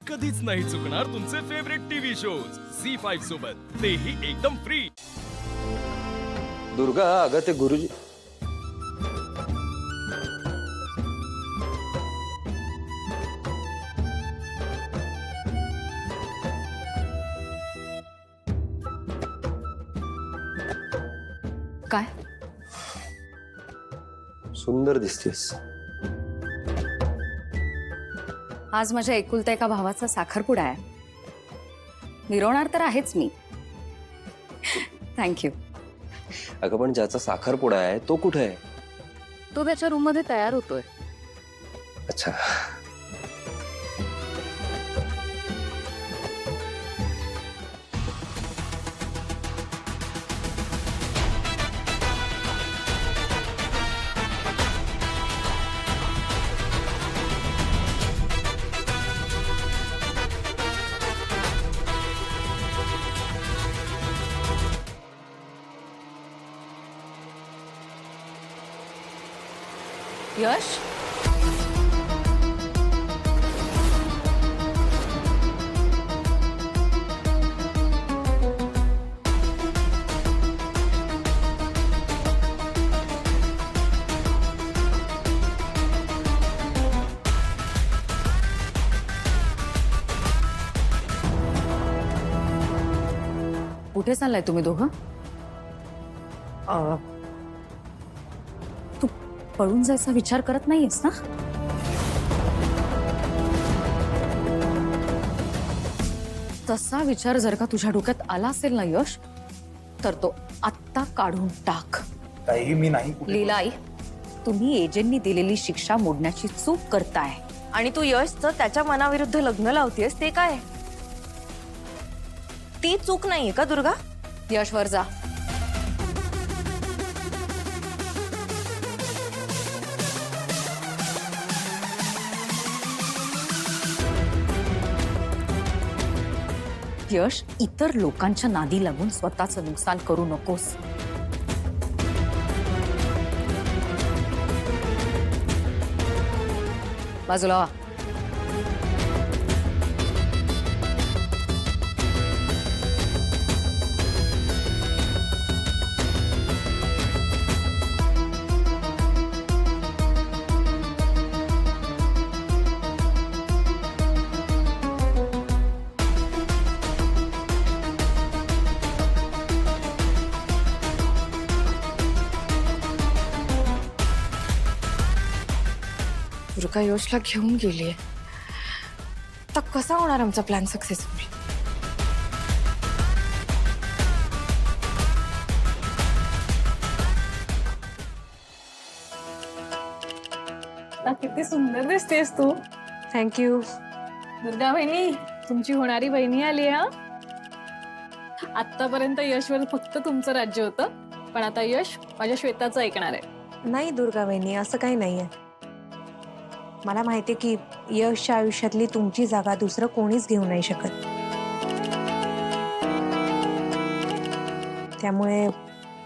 कधीच नाही चुकणार तुमचे फेवरेट टीव्ही शोज झी5 सोबत, तेही एकदम फ्री। दुर्गा, अगं ते गुरुजी काय? सुंदर दिसतेस। आज माझ्या एकुलत्या एका भावाचा साखरपुडा आहे। मिरवणार तर आहेच मी। थँक्यू। अगं पण ज्याचा साखरपुडा आहे तो कुठे आहे? तो त्याच्या रूम मध्ये तयार होतोय। अच्छा, यश, कुठे चाललाय तुम्ही दोघं? तू पळून जायचा विचार करत नाहीयेस ना? तसा विचार जर का तुझ्या डोक्यात आला असेल ना यश, तर तो आत्ता काढून टाक। काही मी नाही लीलाई, तुम्ही एजंटनी दिलेली शिक्षा मोडण्याची चूक करताय। आणि तू यशचं त्याच्या मनाविरुद्ध लग्न लावतेस ते काय? ती चूक नाहीये का दुर्गा? यश वर जा। यश, इतर लोकांच्या नादी लागून स्वतःचं नुकसान करू नकोस। बाजूला वा। दुर्गा यशला घेऊन गेलीये, आता कसा होणार आमचा प्लॅन सक्सेसफुल? किती सुंदर दिसतेस तू। थँक्यू। दुर्गा बहिणी, तुमची होणारी बहिणी आली हा। आतापर्यंत यशवर फक्त तुमचं राज्य होतं, पण आता यश माझ्या श्वेताचं ऐकणार आहे। नाही दुर्गा वहिनी, असं काही नाहीये। मला माहितीये की यशच्या आयुष्यातली तुमची जागा दुसरं कोणीच घेऊ नाही शकत, त्यामुळे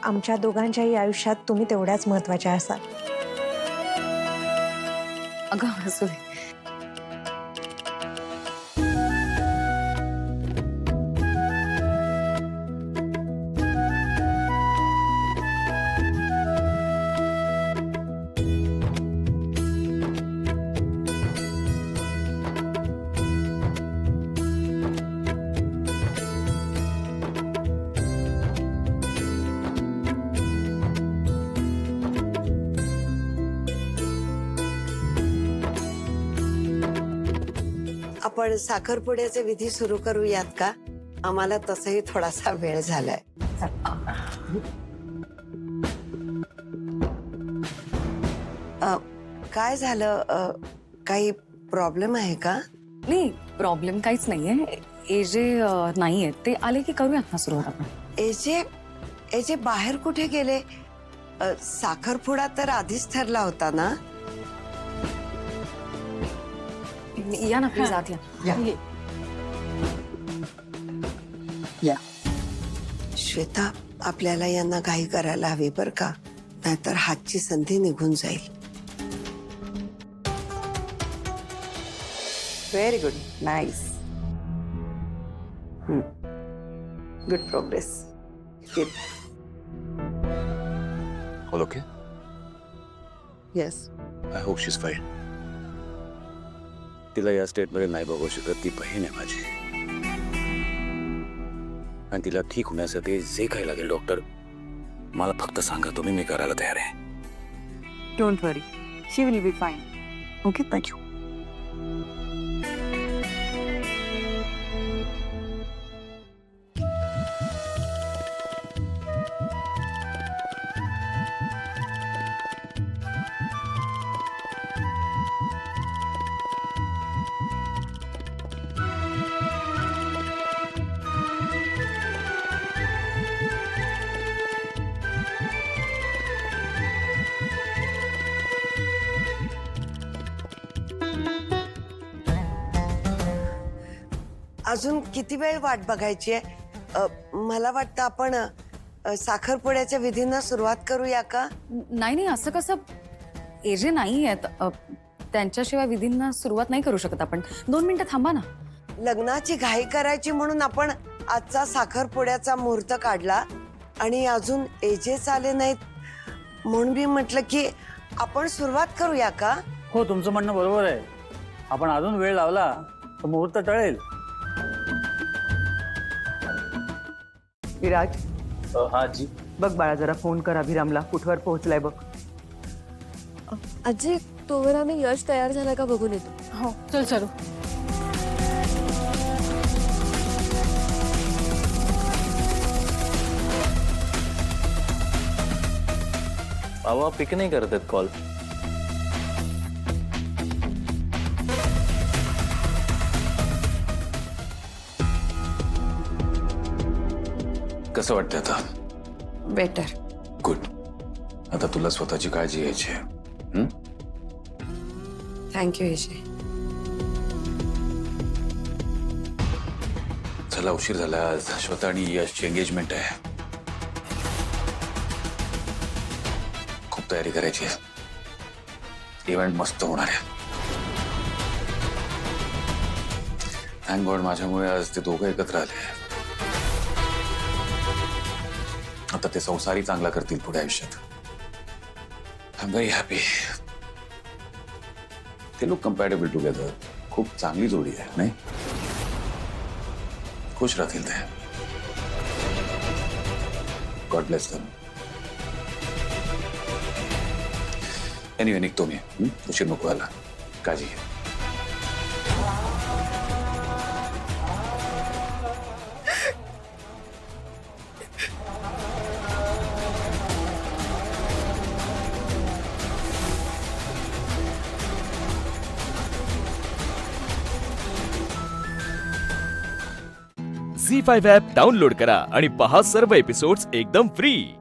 आमच्या दोघांच्याही आयुष्यात तुम्ही तेवढ्याच महत्वाच्या असाल। अगं असू दे। आपण साखरपुड्याचे विधी सुरू करूयात का? आम्हाला तसही थोडासा वेळ झालाय। काय झालं? काही प्रॉब्लेम आहे का? नाही, प्रॉब्लेम काहीच नाहीये। एजे नाहीये, ते आले की करूयात ना सुरुवात आपण। एजे बाहेर कुठे गेले? साखरपुडा तर आधीच ठरला होता ना? या ना प्लीज, आत या। या श्वेता, आपल्याला यांना घाई करायला हवी बर का, नाहीतर हातची संधी निघून जाईल। Very good nice. Good progress. All okay? Yes. I hope she's fine. तिला या स्टेटमध्ये नाही बघू शकत. ती बहीण आहे माझी. आणि तिला ठीक होण्यासाठी जे काही लागेल डॉक्टर मला फक्त सांगा तुम्ही, मी करायला तयार आहे. Don't worry. She will be fine. Okay, thank you. अजून किती वेळ वाट बघायची आहे? मला वाटतं आपण साखरपुड्याच्या विधींना सुरुवात करूया का? नाही नाही, असं कसं? एजे नाही आहेत, त्यांच्याशिवाय विधींना सुरुवात नाही करू शकत आपण. 2 मिनिटं थांबा ना. लग्नाची घाई करायची म्हणून आपण आजचा साखरपुड्याचा मुहूर्त काढला आणि अजून एजेस आले नाहीत म्हणून मी म्हटलं की आपण सुरुवात करूया का? हो, तुमचं म्हणणं बरोबर आहे. आपण अजून वेळ लावला तर मुहूर्त टळेल. विराज, हा जी. बघ बाळा, जरा फोन कर अभिरामला, कुठवर पोहोचलाय बघ. आजी, तोवर आम्ही यश तयार झाला का बघून येतो. हो, चल चलो. बाबा पिक नाही करत आहेत कॉल. कसं वाटतं आता? बेटर. गुड. आता तुला स्वतःची काळजी घ्यायची आहे. थँक्यू विजय. चला, उशीर झाला. आज श्वेता आणि यशची एंगेजमेंट आहे. खूप तयारी करायची आहे. इव्हेंट मस्त होणार आहे. थँक गॉड माझ्यामुळे आज ते दोघं एकत्र आले. आता ते संसारही चांगला करतील पुढे आयुष्यात. I am very happy. ते लोक कम्पॅटेबल टुगेदर. खूप चांगली जोडी आहे नाही? खुश राहतील ते. God bless them. एनिवे निघतो मी. उशीर नको आला. काळजी घे. झी5 ॲप डाउनलोड करा आणि पहा सर्व एपिसोड्स एकदम फ्री.